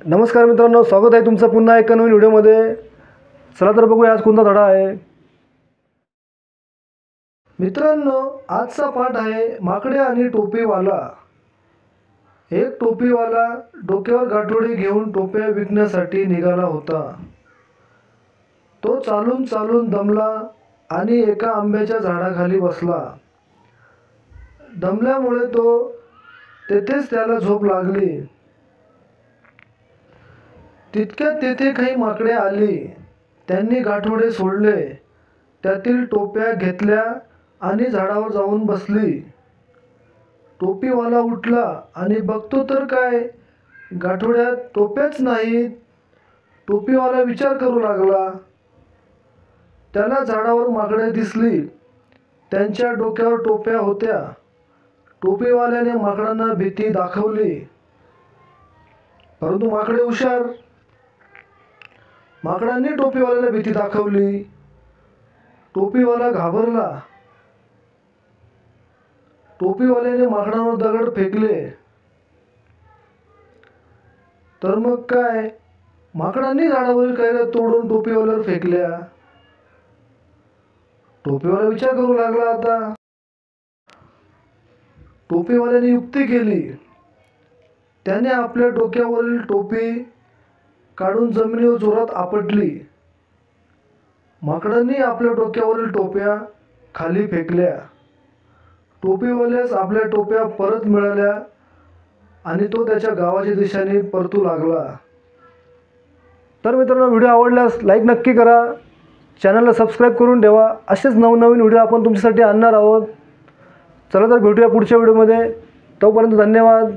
नमस्कार मित्रांनो, स्वागत आहे तुमचं पुन्हा एका नवीन व्हिडिओमध्ये। चला तर बघूया आज कोणता धडा आहे। मित्रांनो, आजचा पाठ आहे माकडे आणि टोपीवाला। एक टोपीवाला डोक्यावर गाठोडे घेऊन टोप्या विकण्यासाठी निघाला होता। तो चालून चालून दमला आणि एका आंब्याच्या झाडाखाली बसला। दमल्यामुळे तेथेच त्याला झोप लागली। तितक्यात तेथे काही माकडे आली। त्यांनी गाठोडे सोडले, त्यातील टोप्या घेतल्या आणि झाडावर जाऊन बसली। टोपीवाला उठला आणि बघतो तर काय, गाठोड्यात टोप्याच नाहीत। टोपीवाला विचार करू लागला। त्याला झाडावर माकडे दिसली, त्यांच्या डोक्यावर टोप्या होत्या। टोपीवाल्याने माकडांना भीती दाखवली, परंतु माकडे हुशार। माकडांनी टोपीवाल्याला भीती दाखवली। टोपीवाला घाबरला। टोपीवाल्याने माकडांवर दगड फेकले, तर मग काय, माकडांनी झाडावरील कैऱ्या तोडून टोपीवाल्यावर फेकल्या। टोपीवाला विचार करू लागला। आता टोपीवाल्याने युक्ती केली। त्याने आपल्या डोक्यावरील टोपी काढून जमिनीवर जोरात आपटली। माकडांनी आपल्या डोक्यावरील टोप्या खाली फेकल्या। टोपीवाल्यास आपल्या टोप्या परत मिळाल्या आणि तो त्याच्या गावाच्या दिशेने परतू लागला। तर मित्रांनो, व्हिडिओ आवडल्यास लाईक नक्की करा, चॅनलला सबस्क्राईब करून ठेवा। असेच नवनवीन व्हिडिओ आपण तुमच्यासाठी आणणार आहोत। चला तर भेटूया पुढच्या व्हिडिओमध्ये। तोपर्यंत धन्यवाद।